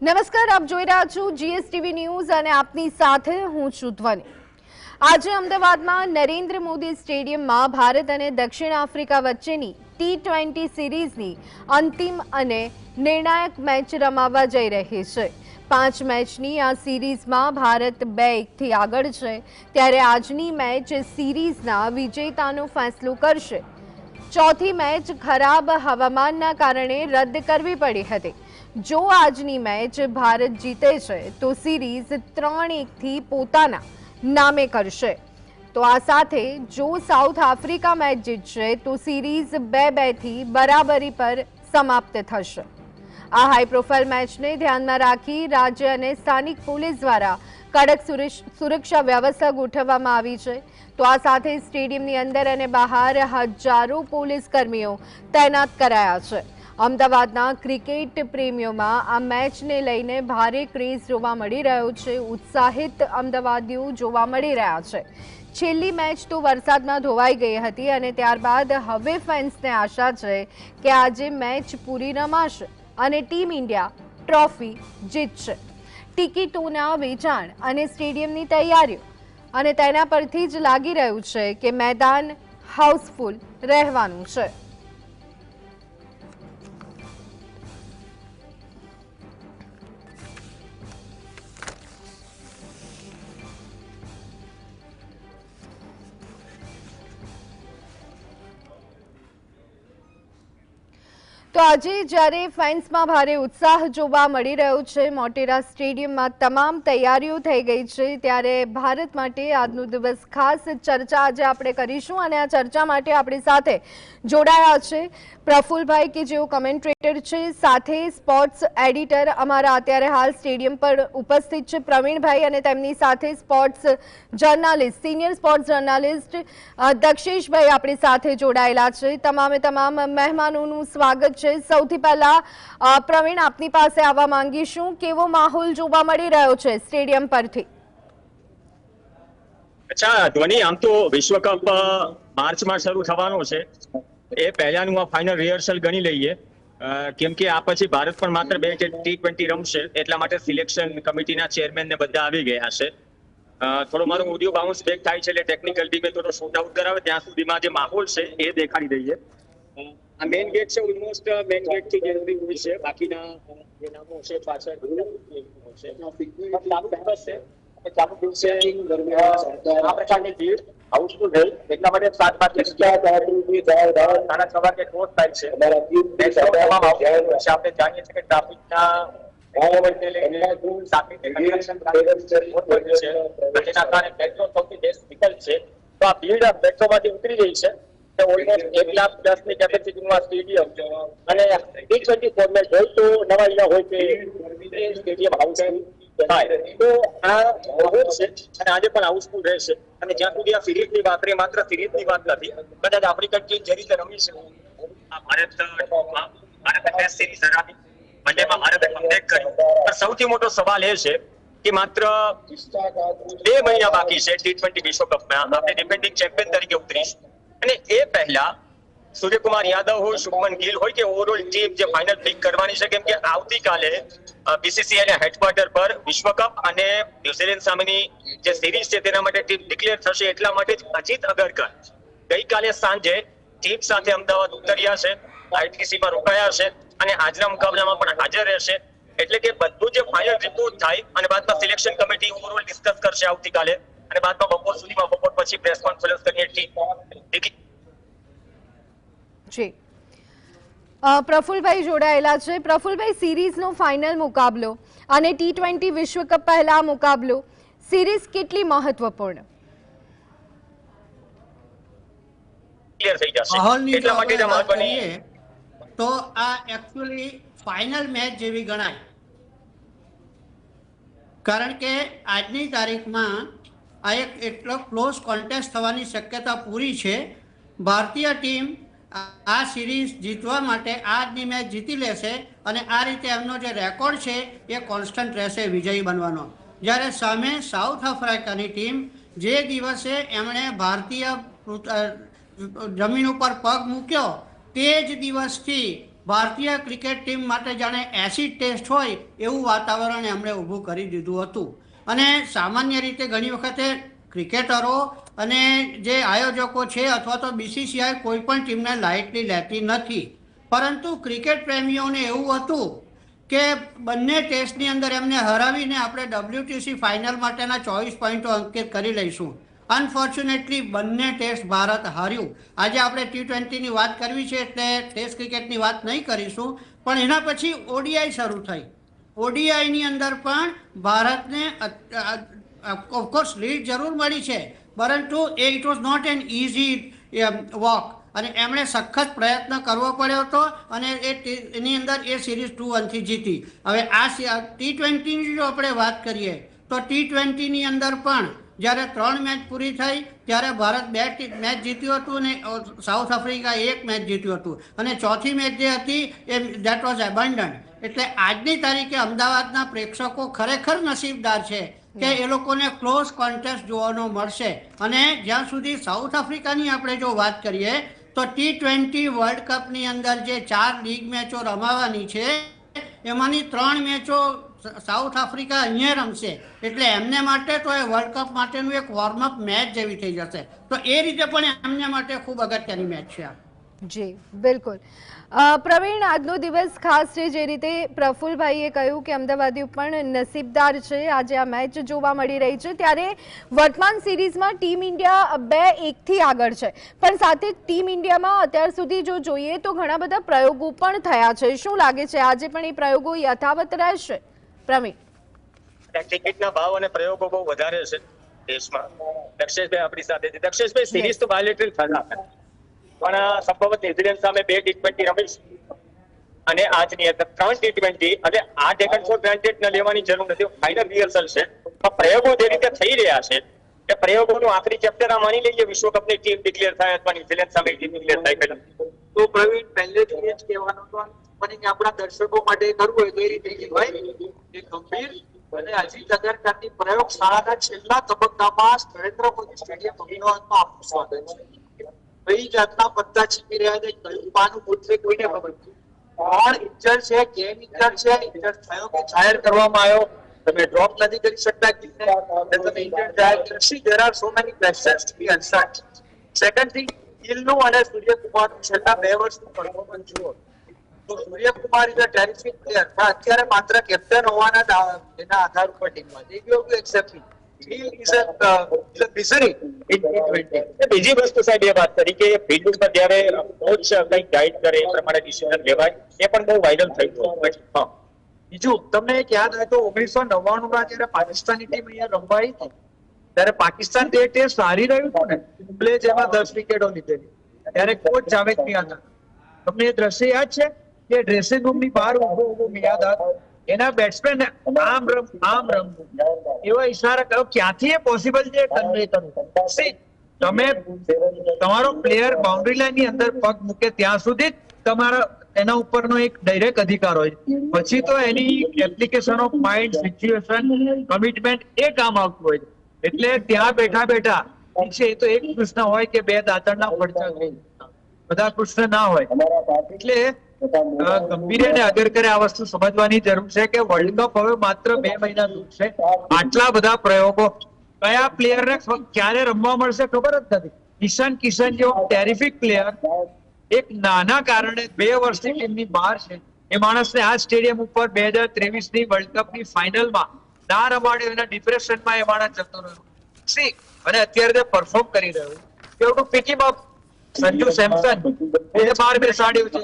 નમસ્કાર, આપ જોઈ રહ્યા છો જીએસટીવી ન્યૂઝ અને આપની સાથે હું છું ધ્વની। આજે અમદાવાદમાં નરેન્દ્ર મોદી સ્ટેડિયમમાં ભારત અને દક્ષિણ આફ્રિકા વચ્ચેની T20 સિરીઝની અંતિમ અને નિર્ણાયક મેચ રમાવા જઈ રહી છે। 5 મેચની આ સિરીઝમાં ભારત 2-1થી આગળ છે, ત્યારે આજની મેચ સિરીઝના વિજેતાનો ફેસલો કરશે। ચોથી મેચ ખરાબ હવામાનના કારણે રદ કરવી પડી હતી। જો આજની મેચ ભારત જીતે છે તો સિરીઝ 3-1થી પોતાના નામે કરશે। તો આ સાથે જો સાઉથ આફ્રિકા મેચ જીતશે તો સિરીઝ 2-2થી બરાબરી પર સમાપ્ત થશે। આ હાઈ પ્રોફાઇલ મેચને ધ્યાનમાં રાખી રાજ્ય અને સ્થાનિક પોલીસ દ્વારા કડક સુરક્ષા વ્યવસ્થા ગોઠવવામાં આવી છે। તો આ સાથે સ્ટેડિયમની અંદર અને બહાર હજારો પોલીસ કર્મીઓ તૈનાત કરાયા છે। અમદાવાદના ક્રિકેટ પ્રેમીઓમાં આ મેચને લઈને ભારે ક્રેઝ જોવા મળી રહ્યો છે। ઉત્સાહિત અમદાવાદીઓ જોવા મળી રહ્યા છે। છેલ્લી મેચ તો વરસાદમાં ધોવાઈ ગઈ હતી અને ત્યારબાદ હવે ફેન્સને આશા છે કે આજે મેચ પૂરી રમાશે અને ટીમ ઇન્ડિયા ટ્રોફી જીતશે। ટિકિટોના વેચાણ અને સ્ટેડિયમની તૈયારીઓ અને તેના પરથી જ લાગી રહ્યું છે કે મેદાન હાઉસફુલ રહેવાનું છે। તો આજે જ્યારે ફેન્સમાં ભારે ઉત્સાહ જોવા મળી રહ્યો છે, મોટેરા સ્ટેડિયમમાં તમામ તૈયારીઓ થઈ ગઈ છે, ત્યારે ભારત માટે આજનો દિવસ ખાસ ચર્ચા આજે આપણે કરીશું અને આ ચર્ચા માટે આપણી સાથે જોડાયા છે પ્રફુલભાઈ કે જેઓ કમેન્ટ્રેટર છે, સાથે સ્પોર્ટ્સ એડિટર અમારા અત્યારે હાલ સ્ટેડિયમ પર ઉપસ્થિત છે પ્રવીણભાઈ અને તેમની સાથે sports journalist senior sports journalist દક્ષેશભાઈ આપણી સાથે જોડાયેલા છે। તમામે તમામ મહેમાનોનું સ્વાગત છે। સૌથી પહેલા પ્રવીણ આપની પાસે આવવા માંગીશું, કેવો માહોલ જોવા મળી રહ્યો છે સ્ટેડિયમ પરથી? અચ્છા ધ્વની, આમ તો વિશ્વ કપ માર્ચમાં શરૂ થવાનો છે, એ પહેલાનું આ ફાઇનલ રિહર્સલ ગણી લઈએ, કેમ કે આ પછી ભારત પણ માત્ર 2 T20 રમશે, એટલા માટે સિલેક્શન કમિટીના ચેરમેન ને બધા આવી ગયા છે। થોડો મારો ઓડિયો બાઉન્સ બેક થાય છે એટલે ટેકનિકલ ટીમે થોડો શોર્ટ આઉટ કરાવે ત્યાં સુધીમાં જે માહોલ છે એ દેખાડી દઈએ। આ મેઇન ગેટ છે, ઓલમોસ્ટ મેઇન ગેટ થી એન્ટ્રી હોય છે, બાકીના જે નામો છે પાછળ ચાલુ દિવસે આ પ્રકારની ભીડ હાઉસફુલ રહી, એટલા માટે 7:30 સાડા 6 વાગે ક્લોઝ થાય છે। આપણે જાણીએ છીએ કે ટ્રાફિકના મેટ્રો સૌથી બેસ્ટ વિકલ્પ છે, તો આ ભીડ મેટ્રોમાંથી ઉતરી રહી છે। ઓલમોસ્ટ 1,10,000 ની કેપેસિટીનું આ સ્ટેડિયમ અને T20 ફોર્મેટ હોય તો નવા હોય કે સ્ટેડિયમ હાઉસફુલ થાય, તો આ માહોલ છે અને આજે પણ હાઉસફુલ રહેશે। અને જ્યાં સુધી આ સિરીઝની વાત રહી, માત્ર સિરીઝની વાત નથી, કદાચ આપણી કન્ટ્રી જે રીતે રમી છે ભારતે ટેસ્ટ સિરીઝ હરાવી, વનડેમાં ભારતે કમબેક કર્યું, પણ સૌથી મોટો સવાલ એ છે કે માત્ર 2 મહિના બાકી છે T20 વિશ્વકપમાં આપણે ડિફેન્ડિંગ ચેમ્પિયન તરીકે ઉતરીશું, અને એ પહેલા સૂર્યકુમાર યાદવ હોય, શુભમન ગિલ હોય કે ઓવરઓલ ટીમ જે ફાઇનલ પિક કરવાની છે, કેમ કે આવતીકાલે બીસીસીઆઈ ના હેડક્વાર્ટર પર વિશ્વકપ અને ન્યુઝીલેન્ડ સામેની જે સિરીઝ છે તેના માટે ટીમ ડિક્લેર થશે। એટલા માટે અજીત અગરકર ગઈકાલે સાંજે ટીમ સાથે અમદાવાદ ઉતર્યા છે, આઈટીસીમાં રોકાયા છે અને આજના મુકાબલામાં પણ હાજર રહેશે। એટલે કે બધું જે ફાઇનલ રિપોર્ટ થાય અને બાદમાં સિલેક્શન કમિટી ઓવરઓલ ડિસ્કસ કરશે આવતીકાલે, અને બાદમાં બપોર સુધીમાં બપોર પછી પ્રેસ કોન્ફરન્સ કરીએ ટીમ। જી પ્રફુલભાઈ જોડાયેલા છે। પ્રફુલભાઈ, સિરીઝનો ફાઇનલ મુકાબલો અને T20 વિશ્વકપ પહેલા મુકાબલો, સિરીઝ કેટલી મહત્વપૂર્ણ? માહોલની જો આપણે વાત કરીએ તો આ એકચ્યુઅલી ફાઇનલ મેચ જેવી ગણાય, કારણ કે આજની તારીખમાં આ એક એટલો ક્લોઝ કોન્ટેસ્ટ થવાની શક્યતા પૂરી છે। ભારતીય ટીમ આ સિરીઝ જીતવા માટે આજની મેચ જીતી લેશે અને આ રીતે એમનો જે રેકોર્ડ છે એ કોન્સ્ટન્ટ રહેશે વિજયી બનવાનો। જ્યારે સામે સાઉથ આફ્રિકાની ટીમ જે દિવસે એમણે ભારતીય જમીન ઉપર પગ મૂક્યો તે જ દિવસથી ભારતીય ક્રિકેટ ટીમ માટે જાણે એસિડ ટેસ્ટ હોય એવું વાતાવરણ એમણે ઊભું કરી દીધું હતું. અને સામાન્ય રીતે ઘણી વખતે ક્રિકેટરો અને જે આયોજકો છે અથવા તો બીસીસીઆઈ કોઈ પણ ટીમને લાઇટલી લેતી નથી, પરંતુ ક્રિકેટ પ્રેમીઓને એવું હતું કે બંને ટેસ્ટની અંદર એમને હરાવીને આપણે WTC ફાઇનલ માટેના 24 પોઈન્ટો અંકિત કરી લઈશું. અનફોર્ચ્યુનેટલી બંને ટેસ્ટ ભારત હાર્યું. આજે આપણે T20ની વાત કરવી છે એટલે ટેસ્ટ ક્રિકેટની વાત નહીં કરીશું, પણ એના પછી ODI શરૂ થઈ. ODIની અંદર પણ ભારતને ઓફકોર્સ લીડ જરૂર મળી છે, પરંતુ it was not an easy walk અને એમણે સખત પ્રયત્ન કરવો પડ્યો હતો અને એની અંદર એ સિરીઝ 2-1થી જીતી. હવે આ T20ની જો આપણે વાત કરીએ તો T20ની અંદર પણ જ્યારે 3 મેચ પૂરી થઈ ત્યારે ભારત 2 મેચ જીત્યું હતું અને સાઉથ આફ્રિકા 1 મેચ જીત્યું હતું અને ચોથી મેચ જે હતી એ દેટ વોઝ એબન્ડન્ટ. એટલે આજની તારીખે અમદાવાદના પ્રેક્ષકો ખરેખર નસીબદાર છે કે એ લોકોને ક્લોઝ કોન્ટેસ્ટ જોવાનો મળશે. અને જ્યાં સુધી સાઉથ આફ્રિકાની આપણે જો વાત કરીએ તો T20 વર્લ્ડ કપની અંદર જે 4 લીગ મેચો રમાવાની છે એમાંની 3 મેચો સાઉથ આફ્રિકા અહીંયા રમશે, એટલે એમને માટે તો એ વર્લ્ડ કપ માટેનું એક વોર્મઅપ મેચ જેવી થઈ જશે. તો એ રીતે પણ એમને માટે ખૂબ અગત્યની મેચ છે. જી બિલકુલ. પ્રવીણ, આજનો દિવસ ખાસ છે. જે રીતે પ્રફુલભાઈએ કહ્યું કે અમદાવાદીઓ પણ નસીબદાર છે, આજે આ મેચ જોવા મળી રહી છે. ત્યારે વર્તમાન સિરીઝમાં ટીમ ઇન્ડિયા 2-1થી આગળ છે, પણ સાથે ટીમ ઇન્ડિયામાં અત્યાર સુધી જો જોઈએ તો ઘણા બધા પ્રયોગો પણ થયા છે. શું લાગે છે આજે પણ એ પ્રયોગો યથાવત રહેશે? પ્રવીણ, ટિકિટના ભાવ અને પ્રયોગો બહુ વધારે છે દેશમાં. દક્ષેશભાઈ આપણી સાથે છે. દક્ષેશભાઈ, સિરીઝ તો બાયોલેટરલ થયા પણ સંભવત ન્યુઝીલેન્ડ સામે 2 T20 રમીશ અને આજની અંદર 3 T20 અને આ ટેકન ફોર ગ્રાન્ટેડ ન લેવાની જરૂર નથી. ફાઇનલ રિહર્સલ છે, પણ પ્રયોગો જે રીતે થઈ રહ્યા છે એ પ્રયોગોનું આખરી ચેપ્ટર આ માની લઈએ વિશ્વકપની ટીમ ડિક્લેર થાય અથવા ન્યુઝીલેન્ડ સામે ટીમ ડિક્લેર થાય પહેલા. તો પ્રવીણ, પહેલેથી જ કહેવાનું તો આપણા દર્શકો માટે કરવું હોય તો એ રીતે કહેવાય કે ગંભીર અને અજીત અગરકરની પ્રયોગશાળાના છેલ્લા તબક્કામાં નરેન્દ્ર મોદી સ્ટેડિયમ અમદાવાદમાં આપનું સ્વાગત છે. કઈ જાતના પત્તા છીપી રહ્યા છે, કયું પાનું પૂછશે કોઈને ખબર નથી. કોણ ઇન્જર છે, કેમ ઇન્જર છે, ઇન્જર થયો કે જાહેર કરવામાં આવ્યો, તમે ડ્રોપ નથી કરી શકતા કે તમે ઇન્જર જાહેર કરશી. there are so many questions to be answered. second thing, ગિલનું અને સૂર્યકુમારનું છેલ્લા 2 વર્ષનું પરફોર્મન્સ જુઓ તો Suryakumar is a terrific player, પણ અત્યારે માત્ર કેપ્ટન હોવાના એના આધાર ઉપર ટીમમાં they give you accept it. He is a misery in T20. બીજી વસ્તુ સાહેબ એ વાત કરી કે ફિલ્ડ ઉપર જ્યારે કોચ કંઈક ગાઈડ કરે એ પ્રમાણે ડિસિઝન લેવાય, એ પણ બહુ વાયરલ થઈ ગયું. બીજું તમને એક યાદ હોય તો 1999માં જયારે પાકિસ્તાનની ટીમ અહીંયા રમવા આવી હતી ત્યારે પાકિસ્તાન તે ટેસ્ટ હારી રહ્યું હતું ને, પ્લે જેમાં 10 વિકેટો લીધેલી, ત્યારે કોચ જાવેદ મિયાદાદ, તમને એ દ્રશ્ય યાદ છે કે ડ્રેસિંગ રૂમની બહાર ઉભો મિયાદાદ એના બેટ્સમેન આમ રમ એવા ઈશારા કરો. ક્યાંથી એ પોસિબલ છે કન્વે કરવું? તમે તમારો પ્લેયર બાઉન્ડ્રી લાઈન ની અંદર પગ મૂકે ત્યાં સુધી તમારા એના ઉપરનો એક ડાયરેક્ટ અધિકાર હોય, પછી તો એની application of mind, situation, commitment એ કામ આવતું હોય. એટલે ત્યાં બેઠા છે એ તો એક કૃષ્ણ હોય કે 2 દાંતણના પડચા, બધા કૃષ્ણ ના હોય. એટલે ગંભીર અને અગરકરે આ વસ્તુ સમજવાની જરૂર છે કે વર્લ્ડ કપ હવે માત્ર 2 મહિના દૂર છે. આટલા બધા પ્રયોગો કયા પ્લેયરને ક્યારે રમવા મળશે ખબર જ નથી. ઈશાન કિશન જેવો ટેરિફિક પ્લેયર એક નાના કારણે 2 વર્ષથી ટીમની બહાર છે. એ માણસને આ સ્ટેડિયમ ઉપર 2023ની વર્લ્ડ કપની ફાઇનલમાં ના રમાડ્યો, એના ડિપ્રેશનમાં એ માણસ જતો રહ્યો. અને અત્યારે તે પરફોર્મ કરી રહ્યો. You have to pick him up. Sanju Samson એને બહાર બેસાડ્યું છે.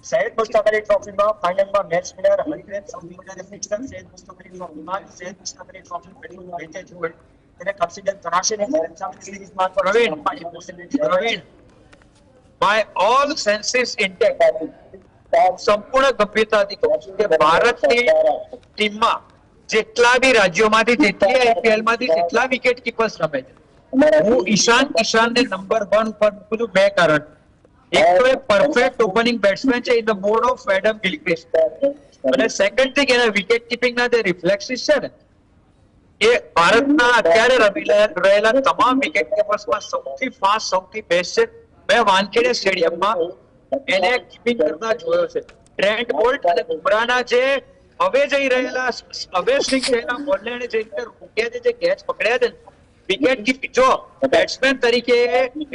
સૈયદ મુસ્તાક અલી ટ્રોફીમાં ફાઇનલમાં મેચ વિનર હરિદ્રેન સૌથી વધારે ફિક્સર સૈયદ મુસ્તાક અલી ટ્રોફીમાં સૈયદ મુસ્તાક અલી ટ્રોફી મેળવી વેચે છે. તેને કન્સિડર કરાશે ને સિરીઝમાં Pravin, by all senses intact, સંપૂર્ણ ગંભીરતાથી કહું છું કે ભારતની ટીમમાં જેટલા બી રાજ્યોમાંથી, જેટલી IPL માંથી જેટલા વિકેટ કીપર્સ રમે છે, હું ઈશાન કિશનને નંબર 1 ઉપર મૂકું છું 2 કારણ. એક તો એ પરફેક્ટ ઓપનિંગ બેટ્સમેન છે in the mode of Adam Gilchrist, અને સેકન્ડ થિંગ એના વિકેટ કીપિંગના જે રિફ્લેક્સિસ છે ને એ ભારતના અત્યારે રમી રહેલા તમામ વિકેટ કીપર્સમાં સૌથી ફાસ્ટ, સૌથી બેસ્ટ છે. મેં વાનખેડે સ્ટેડિયમમાં એને કીપિંગ કરતા જોયો છે. ટ્રેન્ટ બોલ્ટ અને બુમરાહના જે હવે જઈ રહેલા હવે સ્વિંગ થયેલા બોલને એને જે રીતે રોક્યા છે, જે કેચ પકડ્યા છે, વિકેટ કીપર જો બેટ્સમેન તરીકે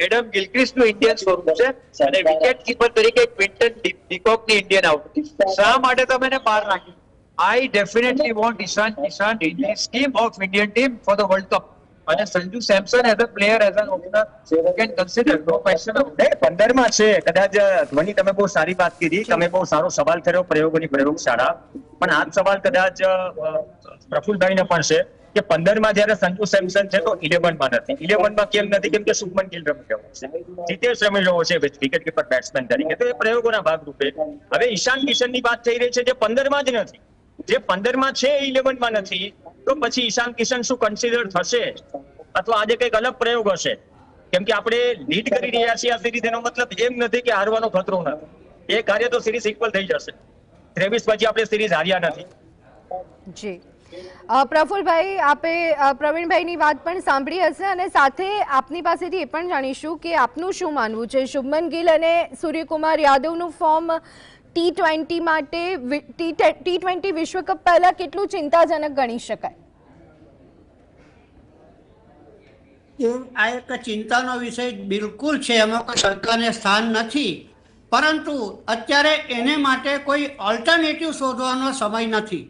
એડમ ગિલક્રિસ્ટનું ઇન્ડિયન સ્વરૂપ છે અને વિકેટ કીપર તરીકે ક્વિન્ટન ડીકોકની ઇન્ડિયન આઉટ. શા માટે તમે એને બહાર નાખ્યું? I definitely want Ishan in the scheme of Indian team for the World Cup. અને Sanju Samson as a player, as an opener, you can consider, no question of that. 15 માં છે કદાચ. ધ્વની, તમે બહુ સારી વાત કીધી, તમે બહુ સારો સવાલ કર્યો, પ્રયોગોની પ્રયોગશાળા. પણ આ જ સવાલ કદાચ પ્રફુલભાઈને પણ છે કે 15 માં જયારે સંજુ સેમસન છે તો 11 માં નથી. 11 માં કેમ નથી? કેમ કે શુભમન ગિલ રમી રહ્યો છે, જીતેશ રમી રહ્યો છે વિકેટ કીપર બેટ્સમેન તરીકે. તો એ પ્રયોગોના ભાગરૂપે હવે ઈશાન કિશનની વાત થઈ રહી છે જે 15 માં જ નથી. જે 15 માં છે 11 માં નથી, તો પછી ઈશાન કિશન શું કન્સિડર થશે અથવા આજે કઈક અલગ પ્રયોગ હશે? કેમ કે આપણે લીડ કરી રહ્યા છીએ આ સિરીઝ, એનો મતલબ એમ નથી કે હારવાનો ખતરો નથી. એ કાર્ય તો સિરીઝ ઇક્વલ થઈ જશે. 23 પછી આપણે સિરીઝ હાર્યા નથી. જી પ્રફુલભાઈ, આપે પ્રવીણભાઈની વાત પણ સાંભળી હશે અને સાથે આપની પાસેથી એ પણ જાણીશું કે આપનું શું માનવું છે. શુભમન ગિલ અને સૂર્યકુમાર યાદવનું ફોર્મ T20 માટે T20 વિશ્વકપ પહેલા કેટલું ચિંતાજનક ગણી શકાય? આ એક ચિંતાનો વિષય બિલકુલ છે, એમાં કોઈ સરકારને સ્થાન નથી. પરંતુ અત્યારે એને માટે કોઈ ઓલ્ટરનેટિવ શોધવાનો સમય નથી,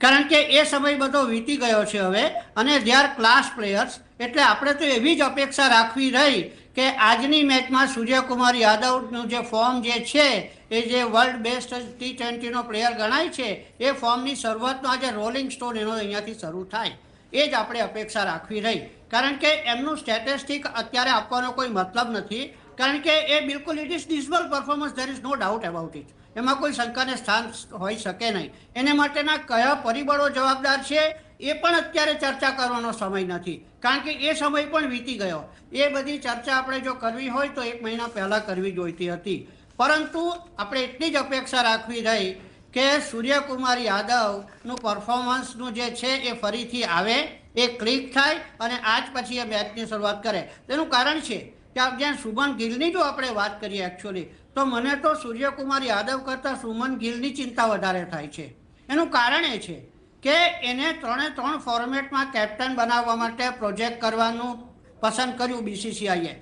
કારણ કે એ સમય બધો વીતી ગયો છે હવે. અને દે આર ક્લાસ પ્લેયર્સ, એટલે આપણે તો એવી જ અપેક્ષા રાખવી રહી કે આજની મેચમાં સૂર્યકુમાર યાદવનું જે ફોર્મ જે છે, એ જે વર્લ્ડ બેસ્ટ T20નો પ્લેયર ગણાય છે, એ ફોર્મની શરૂઆતનો આજે રોલિંગ સ્ટોન એનો અહીંયાથી શરૂ થાય, એ જ આપણે અપેક્ષા રાખવી રહી. કારણ કે એમનું સ્ટેટિસ્ટિક અત્યારે આપવાનો કોઈ મતલબ નથી, કારણ કે એ બિલકુલ it is dismal performance, there is no doubt about it. એમાં કોઈ શંકાને સ્થાન હોઈ શકે નહીં. એને માટેના કયા પરિબળો જવાબદાર છે એ પણ અત્યારે ચર્ચા કરવાનો સમય નથી, કારણ કે એ સમય પણ વીતી ગયો. એ બધી ચર્ચા આપણે જો કરવી હોય તો 1 મહિના પહેલાં કરવી જોઈતી હતી. પરંતુ આપણે એટલી જ અપેક્ષા રાખવી રહી કે સૂર્યકુમાર યાદવનું પરફોર્મન્સનું જે છે એ ફરીથી આવે, એ ક્લિક થાય અને આજ પછી એ મેચની શરૂઆત કરે. તેનું કારણ છે કે જ્યાં શુભમન ગિલની જો આપણે વાત કરીએ એકચ્યુઅલી, તો મને તો સૂર્યકુમાર યાદવ કરતાં શુભમન ગિલની ચિંતા વધારે થાય છે. એનું કારણ એ છે કે એને 3 ફોર્મેટમાં કેપ્ટન બનાવવા માટે પ્રોજેક્ટ કરવાનું પસંદ કર્યું BCCIએ.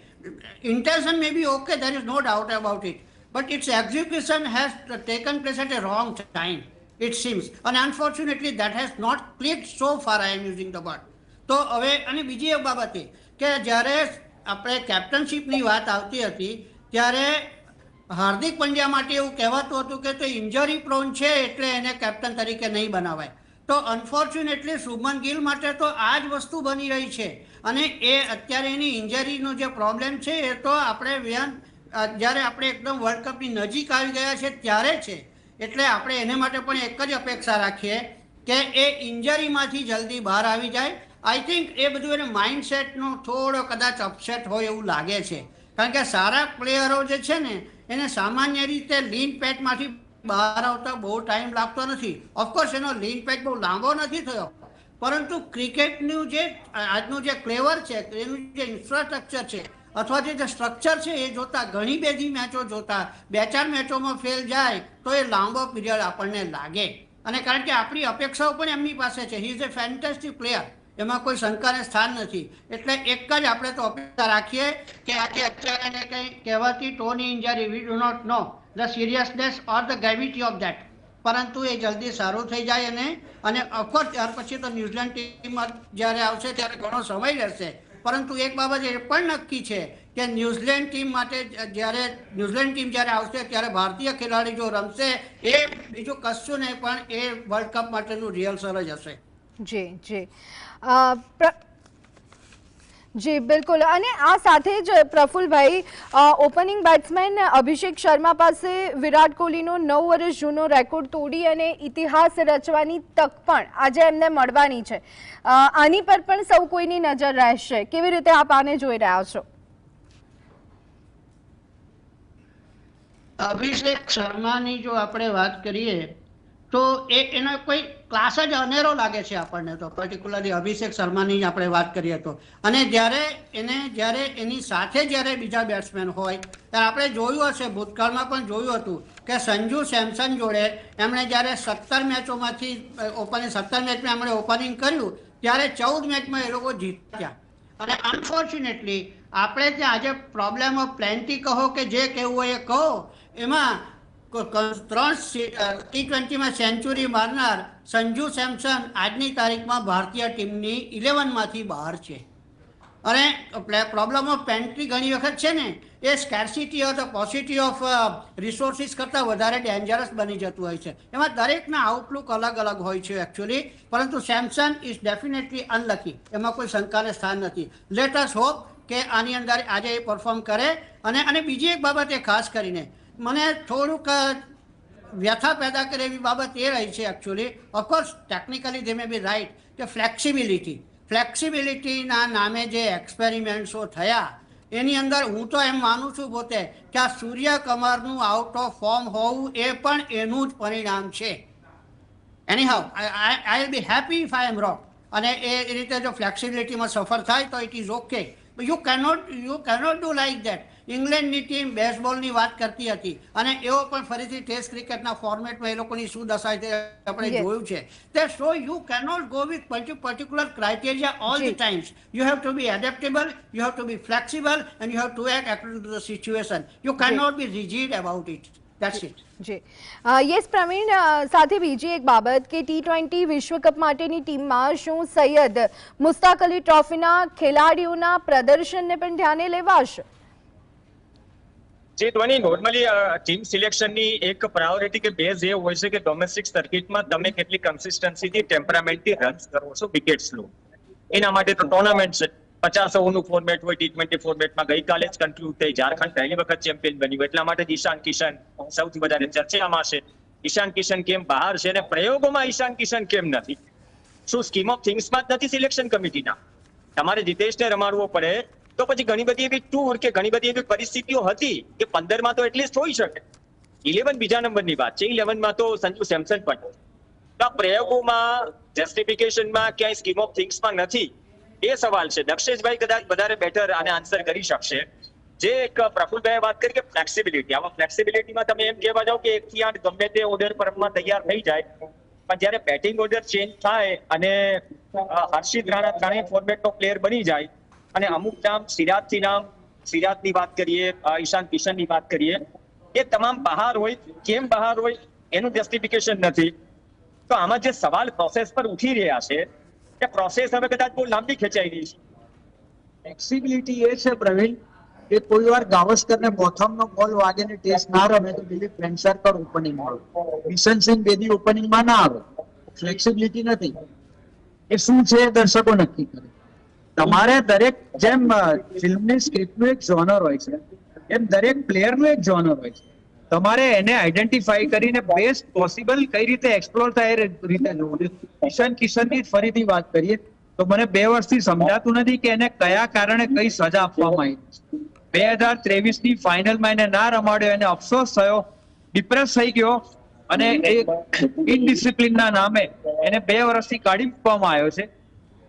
Intention may be okay, there is no doubt about it, but its execution has taken place at a wrong time, it seems, and unfortunately that has not clicked so far. I am using the word. તો હવે અને બીજી એક બાબત એ કે જ્યારે આપણે કેપ્ટનશીપની વાત આવતી હતી ત્યારે હાર્દિક પંડ્યા માટે એવું કહેવાતું હતું કે તો ઇન્જરી પ્રોન છે એટલે એને કેપ્ટન તરીકે નહીં બનાવાય. તો અનફોર્ચ્યુનેટલી શુભમન ગિલ માટે તો આ જ વસ્તુ બની રહી છે. અને એ અત્યારે એની ઇન્જરીનો જે પ્રોબ્લેમ છે એ તો આપણે જ્યારે આપણે એકદમ વર્લ્ડ કપની નજીક આવી ગયા છે ત્યારે છે. એટલે આપણે એને માટે પણ એક જ અપેક્ષા રાખીએ કે એ ઇન્જરીમાંથી જલ્દી બહાર આવી જાય. આઈ થિંક એ બધું એને માઇન્ડસેટનો થોડો કદાચ અપસેટ હોય એવું લાગે છે, કારણ કે સારા પ્લેયરો જે છે ને એને સામાન્ય રીતે લીન પેટમાંથી બહાર આવતા બહુ ટાઈમ લાગતો નથી. ઓફકોર્સ એનો લીન પેટ બહુ લાંબો નથી થયો, પરંતુ ક્રિકેટનું જે આજનું જે ક્લેવર છે, એનું જે ઇન્ફ્રાસ્ટ્રક્ચર છે અથવા જે સ્ટ્રક્ચર છે એ જોતા, ઘણી બધી મેચો જોતા 2-4 મેચોમાં ફેલ જાય તો એ લાંબો પીરિયડ આપણને લાગે. અને કારણ કે આપણી અપેક્ષાઓ પણ એમની પાસે છે. He is A fantastic player, એમાં કોઈ શંકાને સ્થાન નથી. એટલે એક જ આપણે તો અપેક્ષા રાખીએ કે આજે અત્યારે એને કંઈ કહેવાતી ટોની injury, we do not know the seriousness or the gravity of that, પરંતુ એ જલ્દી સારું થઈ જાય. અને ઓફકોર્સ ત્યાર પછી તો ન્યૂઝીલેન્ડ ટીમમાં જ્યારે આવશે ત્યારે ઘણો સમય રહેશે. પરંતુ એક બાબત એ પણ નક્કી છે કે ન્યૂઝીલેન્ડ ટીમ માટે ન્યૂઝીલેન્ડ ટીમ જ્યારે આવશે ત્યારે ભારતીય ખેલાડી જો રમશે એ બીજું કશું નહીં પણ એ વર્લ્ડ કપ માટેનું રિહર્સલ જ હશે. જી જી જી બિલકુલ. અને આ સાથે જ પ્રફુલભાઈ, ઓપનિંગ બેટ્સમેન અભિષેક શર્મા પાસે વિરાટ કોહલીનો 9 વર્ષ જૂનો રેકોર્ડ તોડી અને ઇતિહાસ રચવાની તક પણ આજે એમને મળવાની છે. આની પર પણ સૌ કોઈની નજર રહેશે. કેવી રીતે આપ આને જોઈ રહ્યા છો? અભિષેક શર્માની જો આપણે વાત કરીએ તો એનો કોઈ ક્લાસ જ અનેરો લાગે છે આપણને તો, પર્ટિક્યુલરલી અભિષેક શર્માની આપણે વાત કરીએ તો. અને જ્યારે એની સાથે જ્યારે બીજા બેટ્સમેન હોય ત્યારે આપણે જોયું હશે, ભૂતકાળમાં પણ જોયું હતું કે સંજુ સેમસન જોડે એમણે જ્યારે 17 મેચોમાંથી 17 મેચમાં એમણે ઓપનિંગ કર્યું ત્યારે 14 મેચમાં એ લોકો જીત્યા. અને અનફોર્ચ્યુનેટલી આપણે ત્યાં આજે પ્રોબ્લેમ ઓફ પ્લેન્ટી કહો કે જે કહેવું હોય એ કહો, એમાં 3 T20માં સેન્ચુરી મારનાર સંજુ સેમસન આજની તારીખમાં ભારતીય ટીમની 11માંથી બહાર છે. અને પ્રોબ્લેમ ઓફ પેન્ટ્રી ઘણી વખત છે ને એ સ્કેર્સિટી ઓફ ધ પોસિટી ઓફ રિસોર્સિસ કરતાં વધારે ડેન્જરસ બની જતું હોય છે. એમાં દરેકના આઉટલુક અલગ અલગ હોય છે એકચ્યુઅલી, પરંતુ સેમસન ઇઝ ડેફિનેટલી અનલકી, એમાં કોઈ શંકાને સ્થાન નથી. લેટ અસ હોપ કે આની અંદર આજે એ પરફોર્મ કરે. અને બીજી એક બાબત એ ખાસ કરીને મને થોડુંક વ્યથા પેદા કરે એવી બાબત એ રહી છે actually. Of course technically they may be right કે ફ્લેક્સિબિલિટીના નામે જે એક્સપેરિમેન્ટ્સો થયા એની અંદર હું તો એમ માનું છું પોતે કે આ સૂર્યકુમારનું આઉટ ઓફ ફોર્મ હોવું એ પણ એનું જ પરિણામ છે. Anyhow I will be happy if I am wrong. અને એ રીતે જો ફ્લેક્સિબિલિટીમાં સફર થાય તો it is okay. You cannot do like that. ઇંગ્લેન્ડની ટીમ બેસબોલની વાત કરતી હતી અને એવો પણ ફરીથી ટેસ્ટ ક્રિકેટના ફોર્મેટમાં એ લોકોની શું દશા છે આપણે જોયું છે. So you cannot go with particular criteria all the times. You have to be adaptable, you have to be flexible and you have to act according to the situation. You cannot be rigid about it. That's it. જી yes Praveen, સાથે બીજી એક બાબત કે T20 વિશ્વકપ માટેની ટીમમાં શું સૈયદ મુસ્તાક અલી ટ્રોફીના ખેલાડીઓના પ્રદર્શનને પણ ધ્યાને લેવાશે? જે ધ્વની નોર્મલી ટીમ સિલેક્શનની એક પ્રાયોરિટી કે બેઝ એ હોય છે કે ડોમેસ્ટિક સર્કિટમાં તમે કેટલી કન્સિસ્ટન્સીથી ટેમ્પરામેન્ટથી રન્સ કરો છો વિકેટ્સ લો. એના માટે તો ટુર્નામેન્ટ છે, 50 ઓવરનું ફોર્મેટ હોય. T20 ફોર્મેટમાં ગઈકાલે જ કન્ક્લુડ થઈ. ઝારખંડ પહેલી વખત ચેમ્પિયન બન્યું, એટલા માટે ઈશાન કિશન સૌથી વધારે ચર્ચામાં છે. ઈશાન કિશન કેમ બહાર છે અને પ્રયોગોમાં ઈશાન કિશન કેમ નથી? શું સ્કીમ ઓફ થિંગ્સમાં જ નથી સિલેક્શન કમિટીના? તમારે જીતેશને રમાડવો પડે તો પછી ઘણી બધી એવી ટૂર કે ઘણી બધી એવી પરિસ્થિતિઓ હતી કે 15માં તો એટલીસ્ટ હોઈ શકે. 11 બીજા નંબરની વાત છે, 11માં તો સંજુ સેમસન પણ. તો પ્રયોગોમાં જસ્ટિફિકેશનમાં ક્યાંય સ્કીમ ઓફ થિંગ્સમાં નથી એ સવાલ છે. દક્ષેશભાઈ કદાચ વધારે બેટર આને આન્સર કરી શકશે. જે એક પ્રફુલભાઈએ વાત કરી કે ફ્લેક્સિબિલિટી, આમાં ફ્લેક્સિબિલિટીમાં તમે એમ કહેવા જાઓ કે 1 થી 8 ગમે તે ઓર્ડર પર રમવા તૈયાર થઈ જાય, પણ જ્યારે બેટિંગ ઓર્ડર ચેન્જ થાય અને હર્ષિત રાણા ત્રણેય ફોર્મેટનો પ્લેયર બની જાય અને અમુક નામ સિરાજની વાત કરીએ, ઈશાન કિશનની વાત કરીએ, એ તમામ બહાર હોય. કેમ બહાર હોય એનું જસ્ટિફિકેશન નથી. તો આમાં જે સવાલ પ્રોસેસ પર ઉઠી રહ્યા છે કે પ્રોસેસ હવે કદાચ બહુ લાંબી ખેંચાઈ રહી છે. ફ્લેક્સિબિલિટી એ છે પ્રવીણ કે કોઈ વાર ગાવસ્કરને બોથમનો બોલ વાગીને ટેસ્ટ ના રમે તો દિલીપ વેંગસરકર ઓપનિંગમાં આવે, બિશનસિંહ બેદી ઓપનિંગમાં ના આવે. ફ્લેક્સિબિલિટી નથી. એ શું છે એ દર્શકો નક્કી કરે. તમારે દરેક જેમ ફિલ્મની સ્ક્રિપ્ટનું એક જોનર હોય છે એમ દરેક પ્લેયરનું એક જોનર હોય છે. તમારે એને આઈડેન્ટિફાઈ કરીને બેસ્ટ પોસિબલ કઈ રીતે એક્સપ્લોર થાય એ રીતે જોવું. ઈશાન કિશનની ફરીથી વાત કરીએ તો મને 2 વર્ષથી સમજાતું નથી કે એને કયા કારણે કઈ સજા આપવામાં આવી. 2023ની ફાઇનલમાં એને ના રમાડ્યો, એને અફસોસ થયો, ડિપ્રેસ થઈ ગયો અને એ ઇનડિસિપ્લિનના નામે એને 2 વર્ષથી કાઢી મૂકવામાં આવ્યો છે.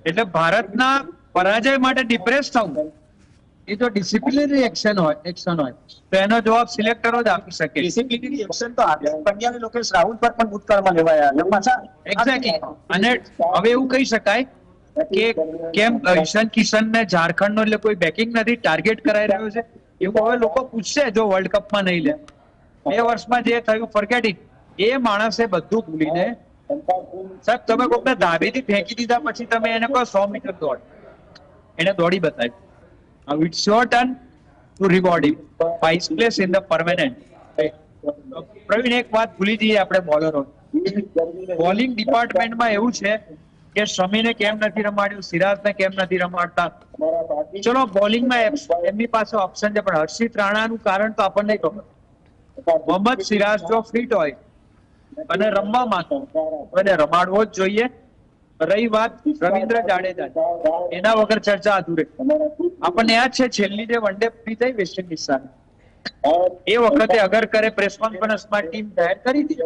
એટલે ભારતના પરાજય માટે ડિપ્રેસ થવું એ તો ડિસિપ્લિનરી એક્શન હોય તો એનો જવાબ સિલેક્ટરો જ આપી શકે. ડિસિપ્લિનરી એક્શન તો હાર્દિક પંડ્યા લોકેશ રાહુલ પર પણ ભૂતકાળમાં લેવાયા પાછા. એક્ઝેક્ટલી. અને હવે એવું કહી શકાય કે કેમ ઈશાન કિશનને ઝારખંડનો એટલે કોઈ બેકિંગ નથી, ટાર્ગેટ કરાઈ રહ્યો છે એવું હવે લોકો પૂછશે જો વર્લ્ડ કપમાં નહીં લે. 2 વર્ષમાં જે થયું ફોરગેટ ઇટ. એ માણસે બધું ભૂલીને સાહેબ તમે કોકને ધાબેથી ફેંકી દીધા પછી તમે એને કહો 100 મીટર દોડ, એને દોડી બતાવી. Now it's your turn to reward him. 5th place in the permanent. Pravin એક વાત ભૂલી જઈએ આપણે બોલરો. બોલિંગ ડિપાર્ટમેન્ટમાં એવું છે કે શમીને કેમ નથી રમાડ્યું, સિરાજને કેમ નથી રમાડતા. ચલો બોલિંગમાં એમની પાસે ઓપ્શન છે પણ હર્ષિત રાણાનું કારણ તો આપણને ખબર. મોહમ્મદ સિરાજ જો ફિટ હોય અને રમવા માંગતો એને રમાડવો જ જોઈએ. રહી વાત રવિન્દ્ર જાડેજા, એના વગર ચર્ચા અધૂરી. આપણને યાદ છે છેલ્લી જે વનડે પૂરી થઈ વેસ્ટ ઇન્ડિઝ સામે એ વખતે અગરકરે પ્રેસ કોન્ફરન્સમાં ટીમ જાહેર કરી હતી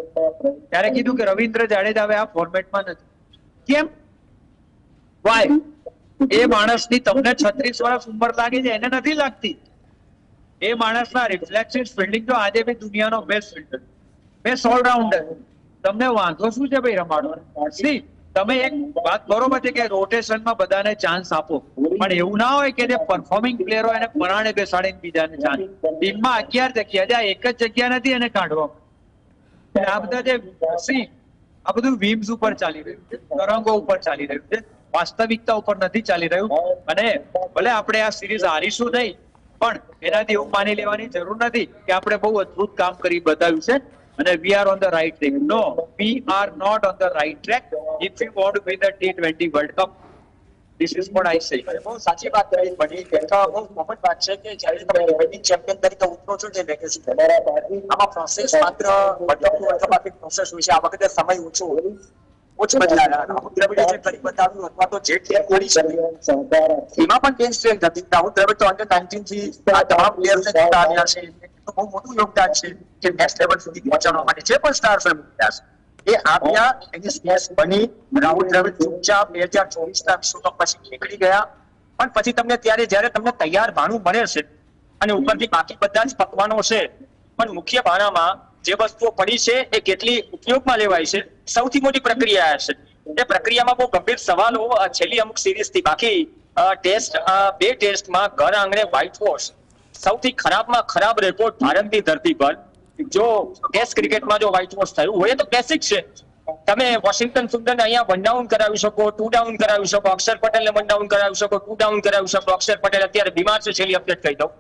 ત્યારે કીધું કે રવિન્દ્ર જાડેજા હવે આ ફોર્મેટમાં નથી. કેમ? વાય? એ માણસની તમને 36 વર્ષ ઉંમર લાગે છે, એને નથી લાગતી. એ માણસના રિફ્લેક્સિવ ફિલ્ડિંગ તો આજે બી દુનિયાનો બેસ્ટ ફિલ્ડર, બેસ્ટ ઓલરાઉન્ડર. તમને વાંધો શું છે ભાઈ રમાડવાનો? સી, તમે એક વાત બરોબર છે કે રોટેશનમાં બધાને ચાન્સ આપો, પણ એવું ના હોય કે જે પરફોર્મિંગ પ્લેયર હોય એને પરાણે બેસાડીને બીજાને ચાન્સ. ટીમમાં 11 જગ્યા છે, આ એક જ જગ્યા નથી એને કાઢવા. આ બધા જે સી, આ બધું વીમ્સ ઉપર ચાલી રહ્યું છે, તરંગો ઉપર ચાલી રહ્યું છે, વાસ્તવિકતા ઉપર નથી ચાલી રહ્યું. અને ભલે આપણે આ સિરીઝ હારીશું નહીં, પણ એનાથી એવું માની લેવાની જરૂર નથી કે આપણે બહુ અદભુત કામ કરી બતાવ્યું છે અને we are on the right track. No, we are not on the right track if we want to win the T20 World Cup. This is what I say. બહુ સાચી વાત કરી બની. બહુ કોમન વાત છે કે જ્યારે તમે ડિફેન્ડિંગ ચેમ્પિયન તરીકે ઉતરો છો જે લેગેસી આમાં પ્રોસેસ માત્ર આખી પ્રોસેસ હોય છે. આ વખતે સમય ઓછો બદલાયા. રાહુલ દ્રવિડે જે કરી બતાવ્યું અથવા તો જે ટીમ કરી શકે એમાં પણ કેમ સ્ટ્રેન્થ હતી. રાહુલ દ્રવિડ તો અંડર 19 થી આ તમામ પ્લેયર્સને જીતતા આવ્યા છે. બહુ મોટું યોગદાન છે કે નેક્સ્ટ લેવલ સુધી પહોંચવા માટે જે પણ સ્ટાર્સ મૂક્યા છે એ આવ્યા, એની સ્પેસ બની. રાહુલ દ્રવિડ ચૂપચાપ 2024 વિશ્વકપ પછી નીકળી ગયા. પણ પછી તમને જ્યારે તમને તૈયાર ભાણું મળે છે અને ઉપરથી બાકી બધા જ પકવાનો છે, પણ મુખ્ય ભાણામાં જે વસ્તુઓ પડી છે એ કેટલી ઉપયોગમાં લેવાય છે, સૌથી મોટી પ્રક્રિયા છે. એ પ્રક્રિયામાં બહુ ગંભીર સવાલો છેલ્લી અમુક સિરીઝથી. બાકી ટેસ્ટ 2 ટેસ્ટમાં ઘર આંગણે વ્હાઇટ વોશ, સૌથી ખરાબમાં ખરાબ રેકોર્ડ ભારતની ધરતી પર. જો ટેસ્ટ ક્રિકેટમાં જો વ્હાઇટ વોશ થયું હોય તો બેસિક છે. તમે વોશિંગ્ટન સુંદરને અહીંયા 1 ડાઉન કરાવી શકો, 2 ડાઉન કરાવી શકો, અક્ષર પટેલને 1 ડાઉન કરાવી શકો, 2 ડાઉન કરાવી શકો. અક્ષર પટેલ અત્યારે બીમાર છે, છેલ્લી અપડેટ કહી દઉં.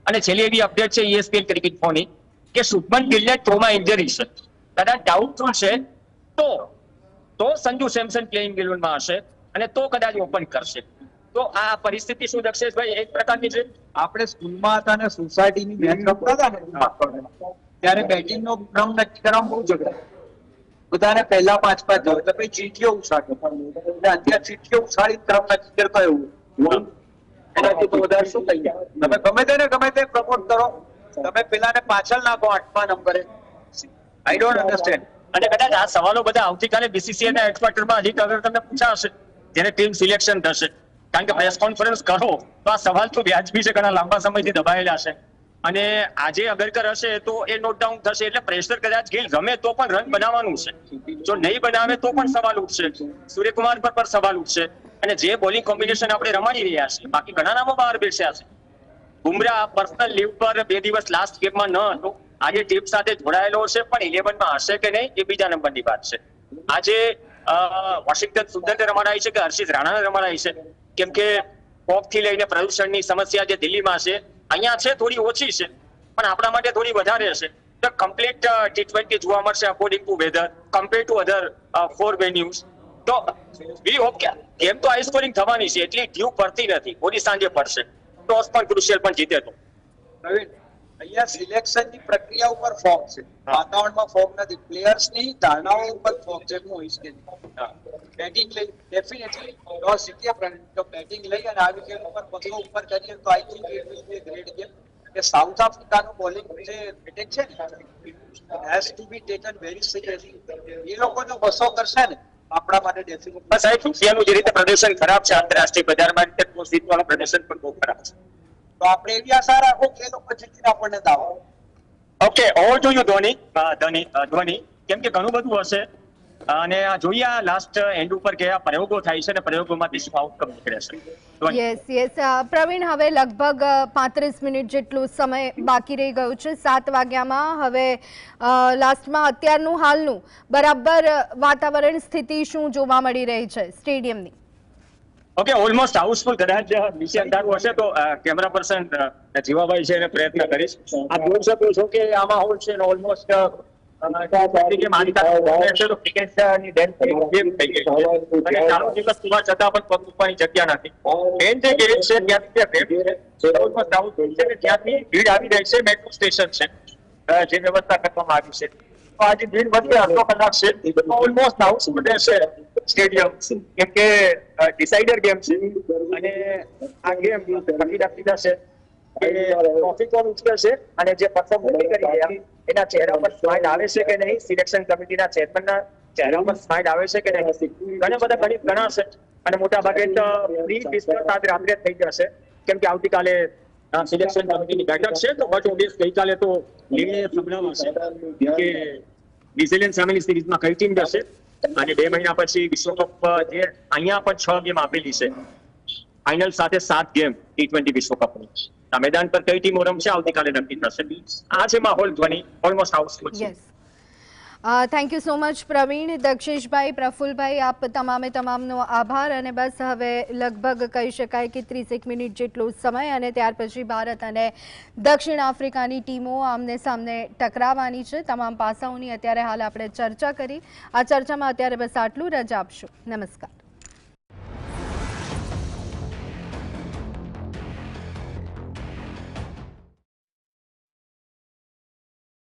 અને છેલ્લી એવી અપડેટ છે ESPN ક્રિકેટ ફોની કે શુભમન ગિલને ટ્રોમા ઇન્જરી છે, કદાચ ડાઉટફુલ છે. તો સંજુ સેમસન પ્લેઇંગ 11માં હશે અને તો કદાચ ઓપન કરશે. તો આ પરિસ્થિતિ શું દક્ષેશભાઈ એક પ્રકારની છે? આપણે સ્કૂલમાં હતા ને સોસાયટીની મેચ રમતા હતા ને ત્યારે બેટિંગનો ક્રમ નક્કી કરવામાં બહુ ઝઘડા. બધાને પહેલા 5 જાવ એટલે પછી ચીઠીઓ ઉછાળતો. અત્યારે ચીઠીઓ ઉછાળી ક્રમ નક્કી કરતો એવું. એનાથી તો વધારે શું થઈ જાય? તમે ગમે તે પ્રમોટ કરો, તમે પેલાને પાછળ નાખો 8મા નંબરે. I don't understand. અને કદાચ આ સવાલો બધા આવતીકાલે BCCI ના હેડક્વાર્ટરમાં હજી અગર તમને પૂછાશે જેને ટીમ સિલેક્શન થશે. કારણ કે પ્રેસ કોન્ફરન્સ કરો તો આ સવાલ તો વ્યાજબી છે, ઘણા લાંબા સમયથી દબાયેલા છે. અને આજે અગરકર હશે તો એ નોટ ડાઉન થશે એટલે પ્રેશર કદાચ ગિલ રમે તો પણ રન બનાવવાનું છે. જો નહીં બનાવે તો પણ સવાલ ઉઠશે, સૂર્યકુમાર પર પણ સવાલ ઉઠશે. અને જે બોલિંગ કોમ્બિનેશન આપણે રમાડી રહ્યા છીએ, બાકી ઘણા નામો બહાર બેસ્યા છે. બુમરાહ પર્સનલ લીવ પર 2 દિવસ લાસ્ટ ગેમમાં ન હતો, આજે ટીમ સાથે જોડાયેલો છે, પણ 11માં હશે કે નહીં એ બીજા નંબરની વાત છે. આજે વોશિંગ્ટન સુંદરને રમાડાઈ છે કે હર્ષિત રાણાને રમાડાઈ છે? કેમ કે ફોગથી લઈને પ્રદૂષણની સમસ્યા જે દિલ્હીમાં છે, અહીંયા છે થોડી ઓછી છે, પણ આપણા માટે થોડી વધારે છે. તો કમ્પ્લીટ T20 જોવા મળશે according to weather compare to other 4 venues. તો વી હોપ કે ગેમ તો હાઈ સ્કોરિંગ થવાની છે, એટલી ડ્યુ પડતી નથી. ઓલી સાંજે પડશે, ટોસ પણ ક્રુશિયલ પણ જીતે તો. અહીંયા સિલેક્શનની પ્રક્રિયા ઉપર ફોર્મ છે, વાતાવરણમાં ફોર્મ નથી. પ્લેયર્સની ધારણાઓ ઉપર ફોર્મ છે. હું હોઈશ કે બેટિંગ લઈ ડેફિનેટલી ટોસ જીત્યા તો બેટિંગ લઈ અને આવી ગેમ ઉપર પગલો ઉપર કરીએ તો I think it will be great game. કે સાઉથ આફ્રિકાનું બોલિંગ જે એટેક છે ને has to be taken very seriously. એ લોકો જો 200 કરશે ને આપણા માટે ડેફિનેટલી. બસ સાહેબ રૂપિયાનું જે રીતે પ્રદર્શન ખરાબ છે આંતરરાષ્ટ્રીય બજારમાં, રીતે ટોસ જીતવાનું પ્રદર્શન પણ બહુ ખરાબ છે. તો આપણે એવી આશા રાખો કે એ લોકો જીતીને આપણને દાવ. Okay, over to you Dhoni. કેમ કે ઘણું બધું હશે અને જોઈએ આ લાસ્ટ એન્ડ ઉપર કયા પ્રયોગો થાય છે અને પ્રયોગોમાંથી શું આઉટકમ નીકળે છે. યસ પ્રવીણ, હવે લગભગ 35 મિનિટ જેટલું સમય બાકી રહી ગયું છે. 7 વાગ્યામાં હવે લાસ્ટમાં અત્યારનું હાલનું બરાબર વાતાવરણ સ્થિતિ શું જોવા મળી રહી છે સ્ટેડિયમની? Okay, almost Housefull. કદાચ નીચે અંધારું હશે તો કેમેરા પર્સન જીવાભાઈ છે એને પ્રયત્ન કરીશ. આપ જોઈ શકો છો કે આમાં હોલ છે ઓલમોસ્ટ જગ્યા નથી. મેન જે ગેટ છે ત્યાંથી ભીડ આવી રહી છે. મેટ્રો સ્ટેશન છે જે વ્યવસ્થા કરવામાં આવી છે. તો આજે ભીડ વધી અડધો કલાક છે. ઓલમોસ્ટ હાઉસફુલ રહેશે સ્ટેડિયમ, કેમ કે ડિસાઇડર ગેમ છે અને આ ગેમ પકડી રાખી જશે એ ટ્રોફી કોણ ઉચકે છે અને જે પરફોર્મ નથી કરી રહ્યા એના ચહેરા પર સ્માઇલ આવે છે કે નહીં, સિલેક્શન કમિટીના ચેરમેનના ચહેરા પર સ્માઇલ આવે છે કે નહીં, ઘણા બધા ગણિત ગણાશે અને મોટા ભાગે પ્રી ડિસ્કસ આજ રાત્રે થઈ જશે, કેમ કે આવતીકાલે સિલેક્શન કમિટીની બેઠક છે. તો બટ ઓબ્વિયસ ગઈકાલે તો નિર્ણય સંભળાવાશે કે ન્યુઝીલેન્ડ સામેની સિરીઝમાં કઈ ટીમ જશે અને 2 મહિના પછી વિશ્વકપ જે અહીંયા પણ 6 ગેમ આપેલી છે, ફાઇનલ સાથે 7 ગેમ T20 વિશ્વકપની, આ મેદાન પર કઈ ટીમો રમશે આવતીકાલે નક્કી થશે. આ છે માહોલ ધ્વનિ ઓલમોસ્ટ હાઉસફુલ છે. Yes, thank you so much Pravin, દક્ષેશભાઈ, પ્રફુલભાઈ, આપ તમામનો આભાર. અને બસ હવે લગભગ કહી શકાય કે 30 મિનિટ જેટલો સમય અને ત્યાર પછી ભારત અને દક્ષિણ આફ્રિકાની ટીમો આમને સામને ટકરાવવાની છે. તમામ પાસાઓની અત્યારે હાલ આપણે ચર્ચા કરી. આ ચર્ચામાં અત્યારે બસ આટલું. રજા આપશો. નમસ્કાર.